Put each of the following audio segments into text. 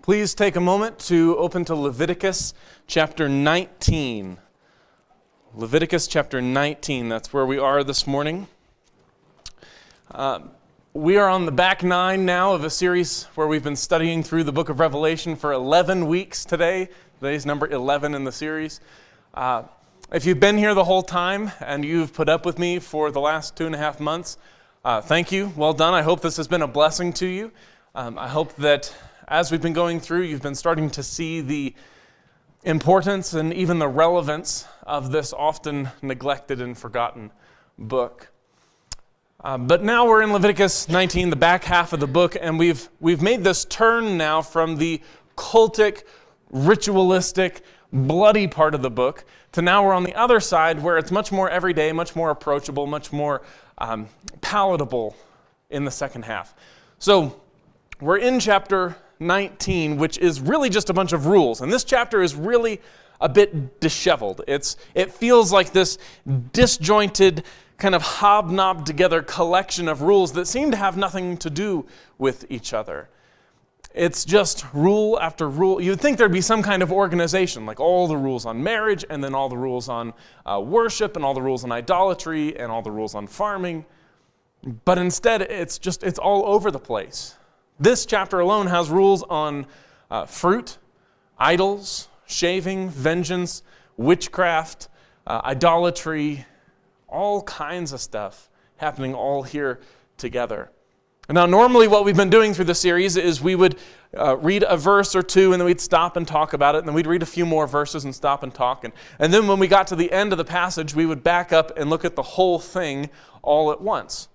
Please take a moment to open to Leviticus chapter 19. Leviticus chapter 19, that's where we are this morning. We are on the back 9 now of a series where we've been studying through the book of Revelation for 11 weeks today. Today's number 11 in the series. If you've been here the whole time and you've put up with me for the last 2.5 months, thank you. Well done. I hope this has been a blessing to you. I hope that as we've been going through, you've been starting to see the importance and even the relevance of this often neglected and forgotten book. But now we're in Leviticus 19, the back half of the book, and we've made this turn now from the cultic, ritualistic, bloody part of the book to now we're on the other side where it's much more everyday, much more approachable, much more palatable in the second half. So we're in chapter 19, which is really just a bunch of rules. And this chapter is really a bit disheveled. It feels like this disjointed, kind of hobnobbed together collection of rules that seem to have nothing to do with each other. It's just rule after rule. You'd think there'd be some kind of organization, like all the rules on marriage, and then all the rules on worship, and all the rules on idolatry, and all the rules on farming. But instead, it's all over the place. This chapter alone has rules on fruit, idols, shaving, vengeance, witchcraft, idolatry, all kinds of stuff happening all here together. Now, normally what we've been doing through the series is we would read a verse or two, and then we'd stop and talk about it, and then we'd read a few more verses and stop and talk. And then when we got to the end of the passage, we would back up and look at the whole thing all at once.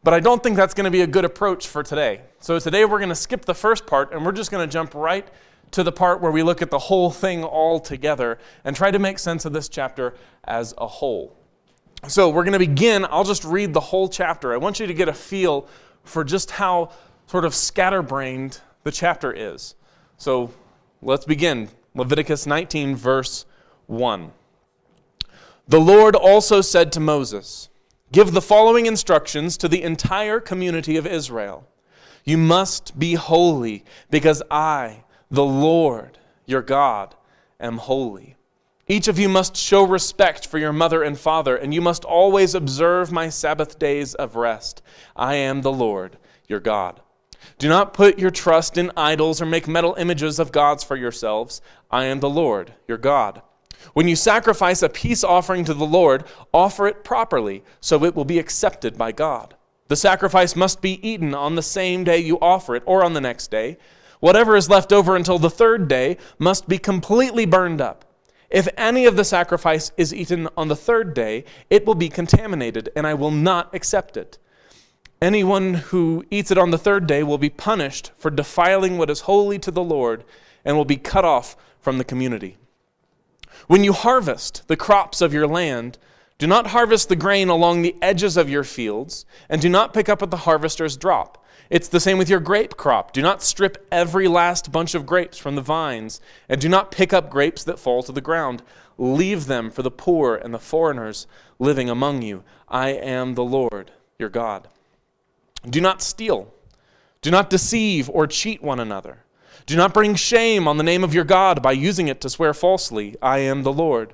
But I don't think that's going to be a good approach for today. So today we're going to skip the first part, and we're just going to jump right to the part where we look at the whole thing all together and try to make sense of this chapter as a whole. So we're going to begin. I'll just read the whole chapter. I want you to get a feel for just how sort of scatterbrained the chapter is. So let's begin. Leviticus 19, verse 1. The Lord also said to Moses, "Give the following instructions to the entire community of Israel. You must be holy, because I, the Lord, your God, am holy. Each of you must show respect for your mother and father, and you must always observe my Sabbath days of rest. I am the Lord, your God. Do not put your trust in idols or make metal images of gods for yourselves. I am the Lord, your God. When you sacrifice a peace offering to the Lord, offer it properly, so it will be accepted by God. The sacrifice must be eaten on the same day you offer it, or on the next day. Whatever is left over until the third day must be completely burned up. If any of the sacrifice is eaten on the third day, it will be contaminated, and I will not accept it. Anyone who eats it on the third day will be punished for defiling what is holy to the Lord, and will be cut off from the community. When you harvest the crops of your land, do not harvest the grain along the edges of your fields, and do not pick up at the harvester's drop. It's the same with your grape crop. Do not strip every last bunch of grapes from the vines, and do not pick up grapes that fall to the ground. Leave them for the poor and the foreigners living among you. I am the Lord, your God. Do not steal. Do not deceive or cheat one another. Do not bring shame on the name of your God by using it to swear falsely. I am the Lord.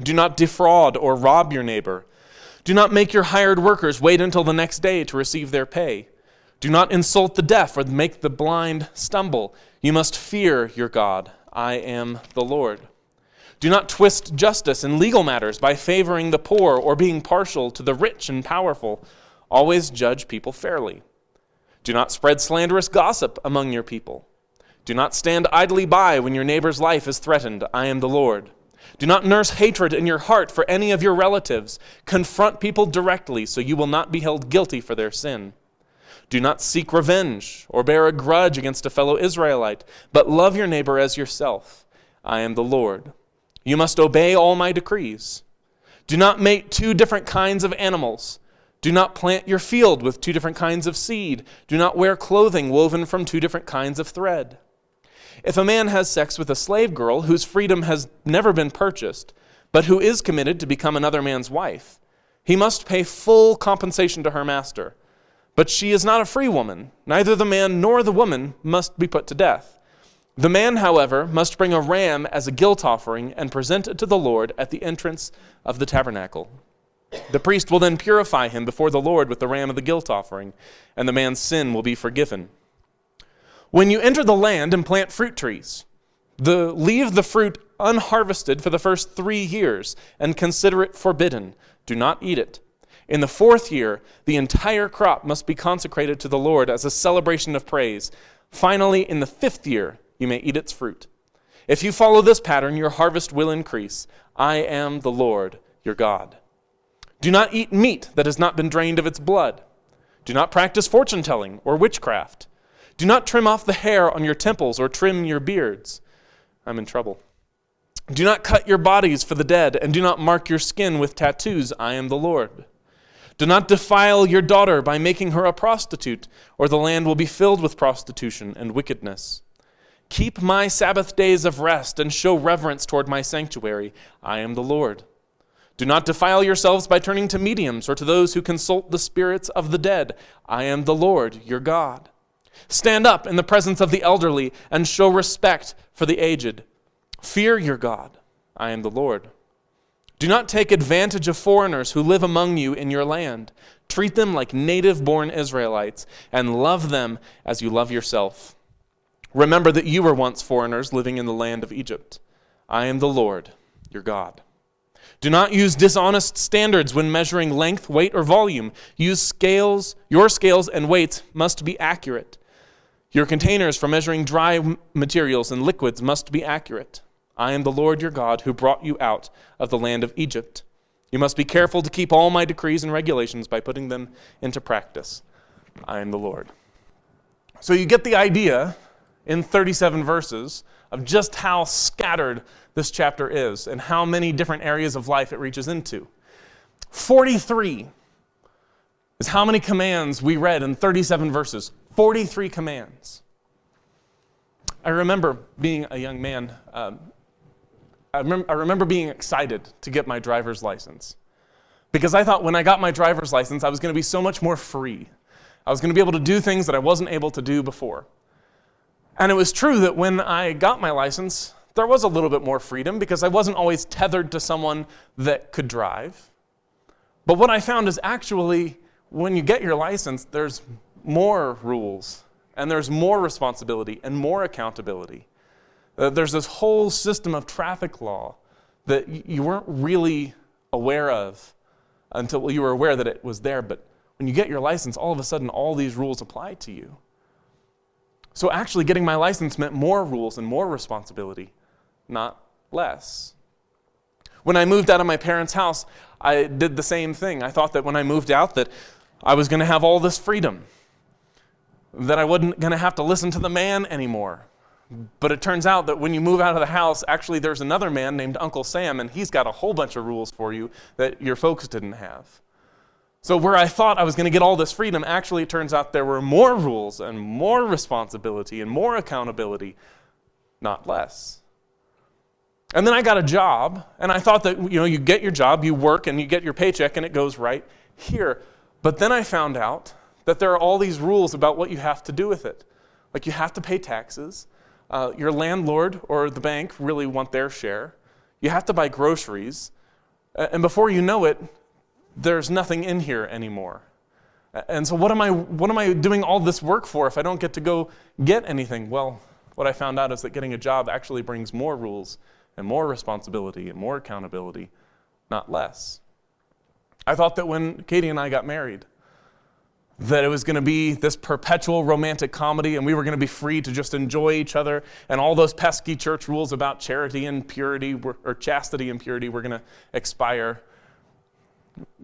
Do not defraud or rob your neighbor. Do not make your hired workers wait until the next day to receive their pay. Do not insult the deaf or make the blind stumble. You must fear your God. I am the Lord. Do not twist justice in legal matters by favoring the poor or being partial to the rich and powerful. Always judge people fairly. Do not spread slanderous gossip among your people. Do not stand idly by when your neighbor's life is threatened. I am the Lord. Do not nurse hatred in your heart for any of your relatives. Confront people directly so you will not be held guilty for their sin. Do not seek revenge or bear a grudge against a fellow Israelite, but love your neighbor as yourself. I am the Lord. You must obey all my decrees. Do not make 2 different kinds of animals. Do not plant your field with 2 different kinds of seed. Do not wear clothing woven from 2 different kinds of thread. If a man has sex with a slave girl whose freedom has never been purchased, but who is committed to become another man's wife, he must pay full compensation to her master. But she is not a free woman. Neither the man nor the woman must be put to death. The man, however, must bring a ram as a guilt offering and present it to the Lord at the entrance of the tabernacle. The priest will then purify him before the Lord with the ram of the guilt offering, and the man's sin will be forgiven. When you enter the land and plant fruit trees, leave the fruit unharvested for the first 3 years and consider it forbidden. Do not eat it. In the 4th year, the entire crop must be consecrated to the Lord as a celebration of praise. Finally, in the 5th year, you may eat its fruit. If you follow this pattern, your harvest will increase. I am the Lord, your God. Do not eat meat that has not been drained of its blood. Do not practice fortune-telling or witchcraft. Do not trim off the hair on your temples or trim your beards. I'm in trouble. Do not cut your bodies for the dead, and do not mark your skin with tattoos. I am the Lord. Do not defile your daughter by making her a prostitute, or the land will be filled with prostitution and wickedness. Keep my Sabbath days of rest and show reverence toward my sanctuary. I am the Lord. Do not defile yourselves by turning to mediums or to those who consult the spirits of the dead. I am the Lord, your God. Stand up in the presence of the elderly and show respect for the aged. Fear your God. I am the Lord. Do not take advantage of foreigners who live among you in your land. Treat them like native-born Israelites and love them as you love yourself. Remember that you were once foreigners living in the land of Egypt. I am the Lord, your God. Do not use dishonest standards when measuring length, weight, or volume. Use scales. Your scales and weights must be accurate. Your containers for measuring dry materials and liquids must be accurate. I am the Lord your God who brought you out of the land of Egypt. You must be careful to keep all my decrees and regulations by putting them into practice. I am the Lord. So you get the idea in 37 verses of just how scattered this chapter is and how many different areas of life it reaches into. 43 is how many commands we read in 37 verses. 43 commands. I remember being a young man. I remember being excited to get my driver's license because I thought when I got my driver's license, I was going to be so much more free. I was going to be able to do things that I wasn't able to do before. And it was true that when I got my license, there was a little bit more freedom because I wasn't always tethered to someone that could drive. But what I found is actually when you get your license, there's more rules and there's more responsibility and more accountability. There's this whole system of traffic law that you weren't really aware of until you were aware that it was there. But when you get your license, all of a sudden, all these rules apply to you. So actually getting my license meant more rules and more responsibility, not less. When I moved out of my parents' house, I did the same thing. I thought that when I moved out that I was going to have all this freedom, that I wasn't going to have to listen to the man anymore. But it turns out that when you move out of the house, actually there's another man named Uncle Sam, and he's got a whole bunch of rules for you that your folks didn't have. So where I thought I was going to get all this freedom, actually it turns out there were more rules and more responsibility and more accountability, not less. And then I got a job, and I thought that you get your job, you work, and you get your paycheck, and it goes right here. But then I found out that there are all these rules about what you have to do with it. Like you have to pay taxes. Your landlord or the bank really want their share. You have to buy groceries. And before you know it, there's nothing in here anymore. And so what am I doing all this work for if I don't get to go get anything? Well, what I found out is that getting a job actually brings more rules and more responsibility and more accountability, not less. I thought that when Katie and I got married, that it was going to be this perpetual romantic comedy and we were going to be free to just enjoy each other and all those pesky church rules about charity and purity or chastity and purity were going to expire.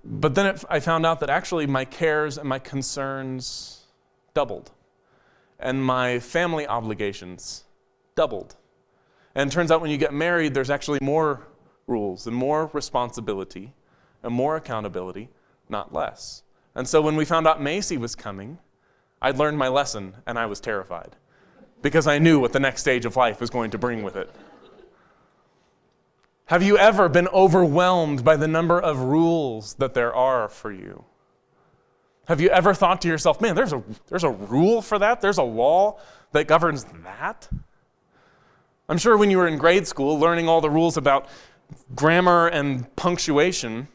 But then I found out that actually my cares and my concerns doubled and my family obligations doubled. And it turns out when you get married, there's actually more rules and more responsibility and more accountability, not less. And so when we found out Macy was coming, I'd learned my lesson and I was terrified because I knew what the next stage of life was going to bring with it. Have you ever been overwhelmed by the number of rules that there are for you? Have you ever thought to yourself, man, there's a rule for that? There's a law that governs that? I'm sure when you were in grade school learning all the rules about grammar and punctuation,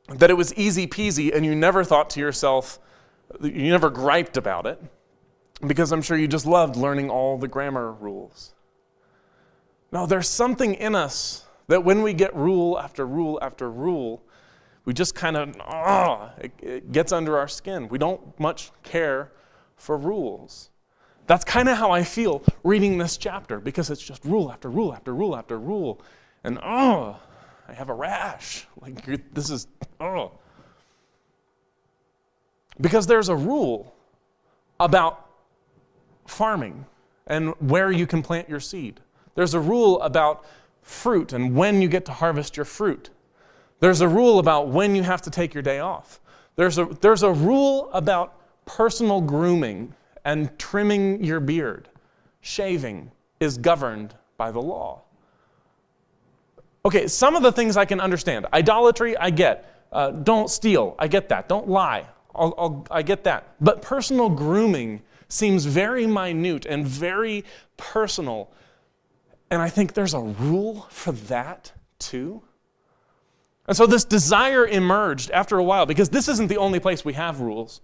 that it was easy peasy and you never thought to yourself, you never griped about it, because I'm sure you just loved learning all the grammar rules. No, there's something in us that when we get rule after rule after rule, we just kind of, it gets under our skin. We don't much care for rules. That's kind of how I feel reading this chapter, because it's just rule after rule after rule after rule. And I have a rash. This is. Because there's a rule about farming and where you can plant your seed. There's a rule about fruit and when you get to harvest your fruit. There's a rule about when you have to take your day off. There's a rule about personal grooming and trimming your beard. Shaving is governed by the law. Okay, some of the things I can understand. Idolatry, I get. Don't steal, I get that. Don't lie, I get that. But personal grooming seems very minute and very personal. And I think there's a rule for that too. And so this desire emerged after a while, because this isn't the only place we have rules.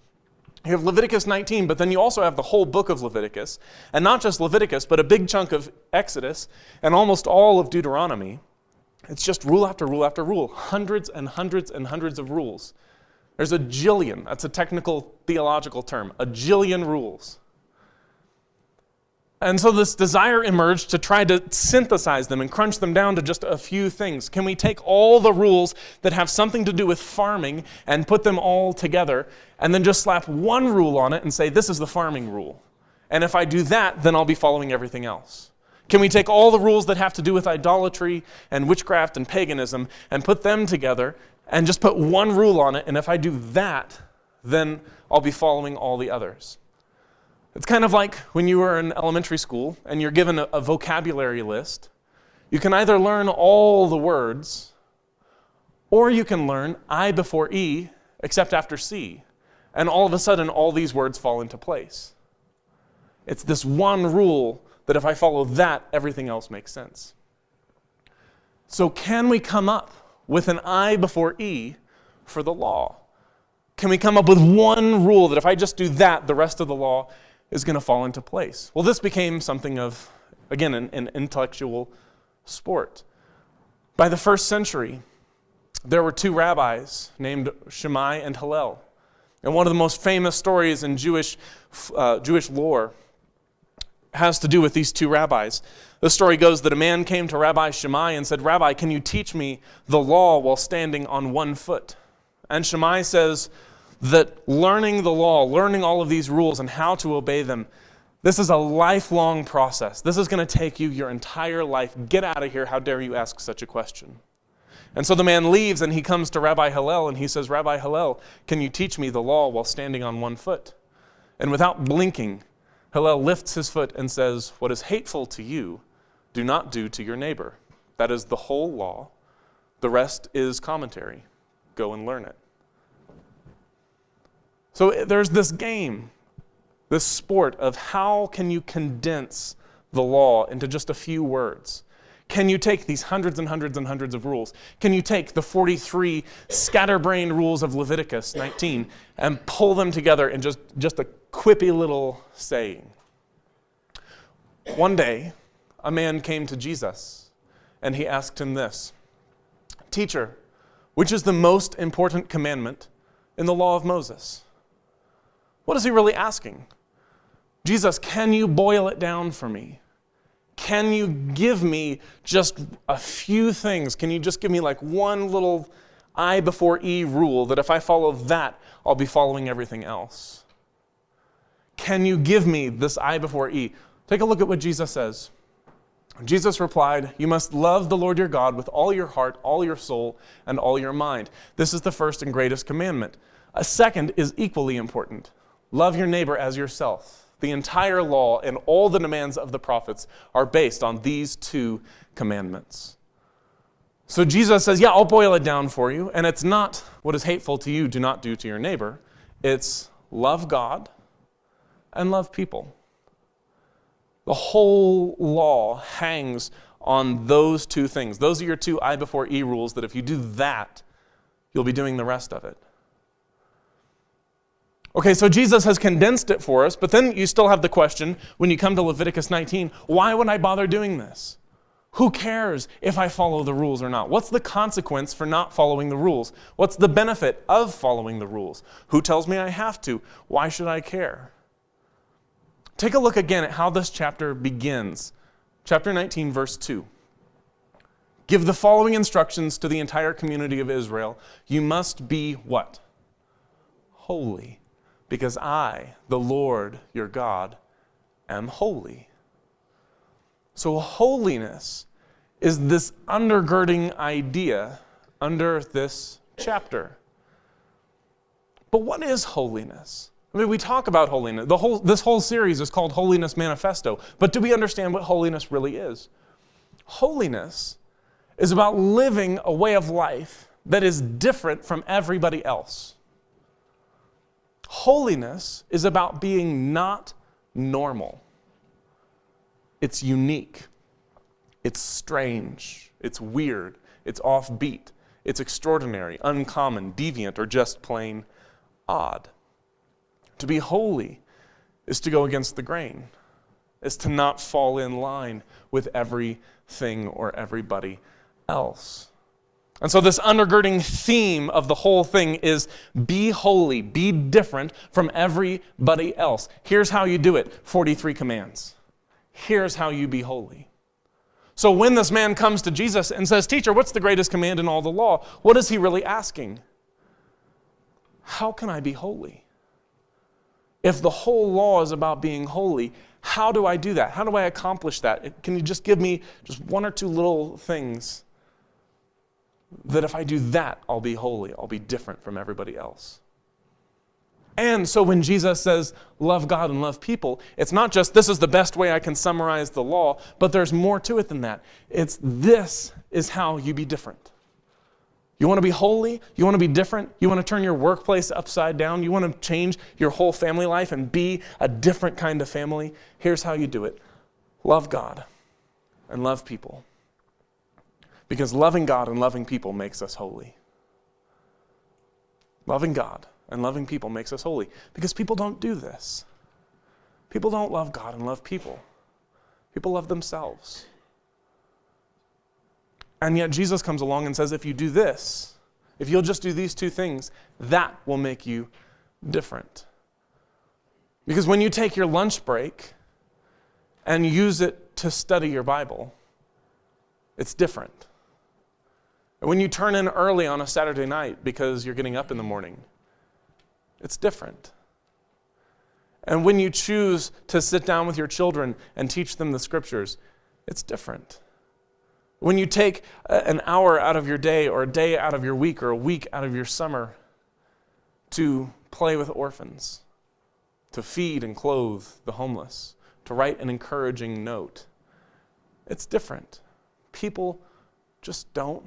You have Leviticus 19, but then you also have the whole book of Leviticus. And not just Leviticus, but a big chunk of Exodus and almost all of Deuteronomy. It's just rule after rule after rule. Hundreds and hundreds and hundreds of rules. There's a jillion, that's a technical theological term, a jillion rules. And so this desire emerged to try to synthesize them and crunch them down to just a few things. Can we take all the rules that have something to do with farming and put them all together and then just slap one rule on it and say, this is the farming rule. And if I do that, then I'll be following everything else. Can we take all the rules that have to do with idolatry and witchcraft and paganism and put them together and just put one rule on it, and if I do that, then I'll be following all the others? It's kind of like when you were in elementary school and you're given a vocabulary list. You can either learn all the words, or you can learn I before E except after C. And all of a sudden, all these words fall into place. It's this one rule that if I follow that, everything else makes sense. So can we come up with an I before E for the law? Can we come up with one rule that if I just do that, the rest of the law is going to fall into place? Well, this became something of, again, an intellectual sport. By the first century, there were two rabbis named Shammai and Hillel. And one of the most famous stories in Jewish lore has to do with these two rabbis. The story goes that a man came to Rabbi Shammai and said, "Rabbi, can you teach me the law while standing on one foot?" And Shammai says that learning the law, learning all of these rules and how to obey them, this is a lifelong process. This is going to take you your entire life. Get out of here. How dare you ask such a question? And so the man leaves and he comes to Rabbi Hillel and he says, "Rabbi Hillel, can you teach me the law while standing on one foot?" And without blinking, Hillel lifts his foot and says, "What is hateful to you, do not do to your neighbor." That is the whole law. The rest is commentary. Go and learn it. So there's this game, this sport of how can you condense the law into just a few words? Can you take these hundreds and hundreds and hundreds of rules? Can you take the 43 scatterbrained rules of Leviticus 19 and pull them together in just a quippy little saying? One day, a man came to Jesus and he asked him this, "Teacher, which is the most important commandment in the law of Moses?" What is he really asking? "Jesus, can you boil it down for me? Can you give me just a few things? Can you just give me like one little I before E rule that if I follow that, I'll be following everything else? Can you give me this I before E?" Take a look at what Jesus says. Jesus replied, "You must love the Lord your God with all your heart, all your soul, and all your mind. This is the first and greatest commandment. A second is equally important. Love your neighbor as yourself." The entire law and all the demands of the prophets are based on these two commandments. So Jesus says, yeah, I'll boil it down for you. And it's not what is hateful to you, do not do to your neighbor. It's love God and love people. The whole law hangs on those two things. Those are your two I before E rules that if you do that, you'll be doing the rest of it. Okay, so Jesus has condensed it for us, but then you still have the question, when you come to Leviticus 19, why would I bother doing this? Who cares if I follow the rules or not? What's the consequence for not following the rules? What's the benefit of following the rules? Who tells me I have to? Why should I care? Take a look again at how this chapter begins. Chapter 19, verse 2. Give the following instructions to the entire community of Israel. You must be what? Holy, because I, the Lord your God, am holy. So holiness is this undergirding idea under this chapter. But what is holiness? I mean, we talk about holiness. This whole series is called Holiness Manifesto. But do we understand what holiness really is? Holiness is about living a way of life that is different from everybody else. Holiness is about being not normal. It's unique. It's strange. It's weird. It's offbeat. It's extraordinary, uncommon, deviant, or just plain odd. To be holy is to go against the grain, is to not fall in line with everything or everybody else. And so this undergirding theme of the whole thing is be holy, be different from everybody else. Here's how you do it, 43 commands. Here's how you be holy. So when this man comes to Jesus and says, "Teacher, what's the greatest command in all the law?" What is he really asking? How can I be holy? If the whole law is about being holy, how do I do that? How do I accomplish that? Can you just give me just one or two little things that if I do that, I'll be holy, I'll be different from everybody else? And so when Jesus says, love God and love people, it's not just this is the best way I can summarize the law, but there's more to it than that. It's this is how you be different. You want to be holy? You want to be different? You want to turn your workplace upside down? You want to change your whole family life and be a different kind of family? Here's how you do it. Love God and love people. Because loving God and loving people makes us holy. Loving God and loving people makes us holy. Because people don't do this. People don't love God and love people. People love themselves. And yet Jesus comes along and says, if you do this, if you'll just do these two things, that will make you different. Because when you take your lunch break and use it to study your Bible, it's different. And when you turn in early on a Saturday night because you're getting up in the morning, it's different. And when you choose to sit down with your children and teach them the scriptures, it's different. When you take an hour out of your day or a day out of your week or a week out of your summer to play with orphans, to feed and clothe the homeless, to write an encouraging note, it's different. People just don't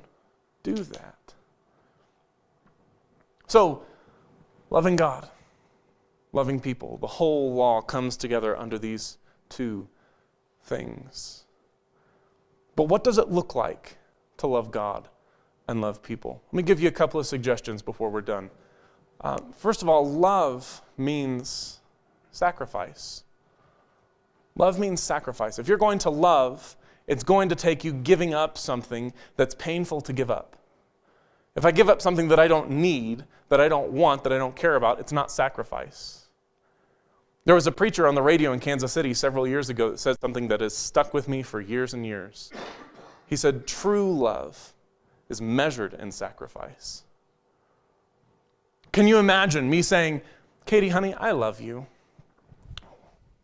do that. So, loving God, loving people, the whole law comes together under these two things. But what does it look like to love God and love people? Let me give you a couple of suggestions before we're done. First of all, love means sacrifice. Love means sacrifice. If you're going to love, it's going to take you giving up something that's painful to give up. If I give up something that I don't need, that I don't want, that I don't care about, it's not sacrifice. There was a preacher on the radio in Kansas City several years ago that said something that has stuck with me for years and years. He said, true love is measured in sacrifice. Can you imagine me saying, Katie, honey, I love you.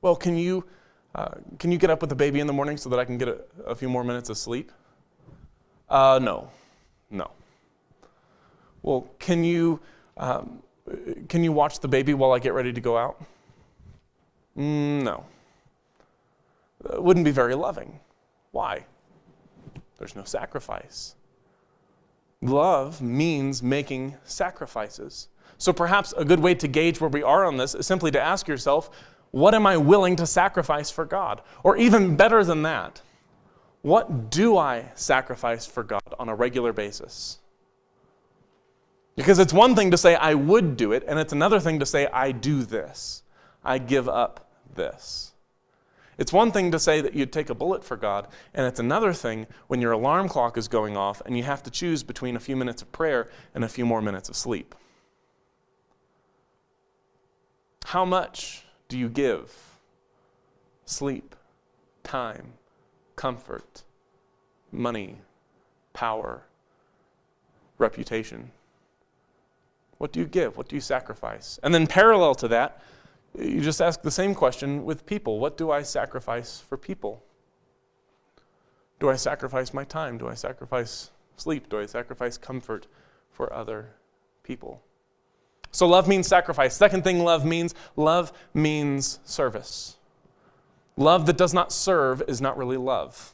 Well, can you get up with the baby in the morning so that I can get a few more minutes of sleep? No. Well, can you watch the baby while I get ready to go out? No. It wouldn't be very loving. Why? There's no sacrifice. Love means making sacrifices. So perhaps a good way to gauge where we are on this is simply to ask yourself, what am I willing to sacrifice for God? Or even better than that, what do I sacrifice for God on a regular basis? Because it's one thing to say I would do it, and it's another thing to say I do this. I give up this. It's one thing to say that you'd take a bullet for God, and it's another thing when your alarm clock is going off and you have to choose between a few minutes of prayer and a few more minutes of sleep. How much do you give? Sleep, time, comfort, money, power, reputation. What do you give? What do you sacrifice? And then parallel to that, you just ask the same question with people. What do I sacrifice for people? Do I sacrifice my time? Do I sacrifice sleep? Do I sacrifice comfort for other people? So love means sacrifice. Second thing love means service. Love that does not serve is not really love.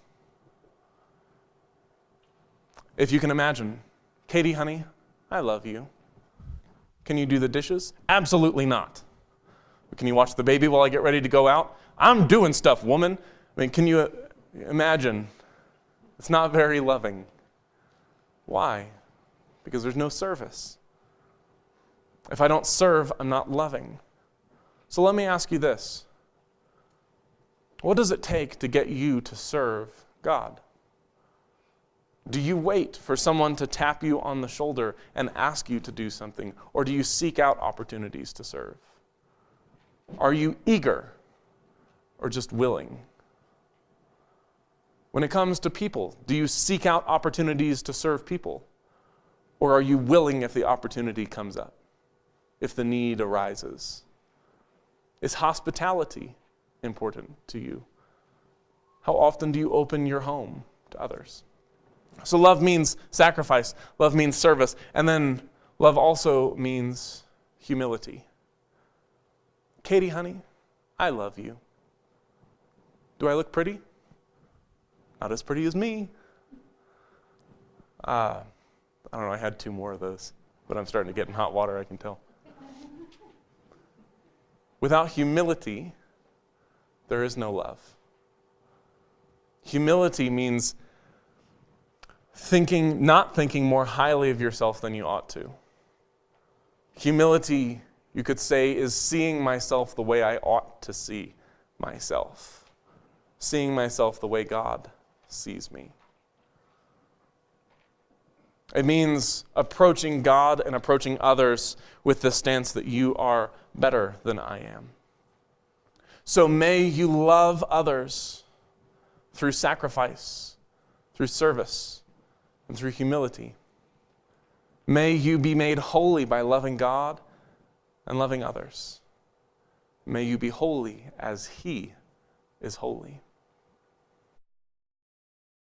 If you can imagine, Katie, honey, I love you. Can you do the dishes? Absolutely not. Can you watch the baby while I get ready to go out? I'm doing stuff, woman. I mean, can you imagine? It's not very loving. Why? Because there's no service. If I don't serve, I'm not loving. So let me ask you this. What does it take to get you to serve God? Do you wait for someone to tap you on the shoulder and ask you to do something, or do you seek out opportunities to serve? Are you eager or just willing? When it comes to people, do you seek out opportunities to serve people, or are you willing if the opportunity comes up, if the need arises? Is hospitality important to you? How often do you open your home to others? So love means sacrifice, love means service, and then love also means humility. Katie, honey, I love you. Do I look pretty? Not as pretty as me. I don't know, I had 2 more of those, but I'm starting to get in hot water, I can tell. Without humility, there is no love. Humility means not thinking more highly of yourself than you ought to. Humility, you could say, is seeing myself the way I ought to see myself. Seeing myself the way God sees me. It means approaching God and approaching others with the stance that you are better than I am. So may you love others through sacrifice, through service, and through humility. May you be made holy by loving God and loving others. May you be holy as He is holy.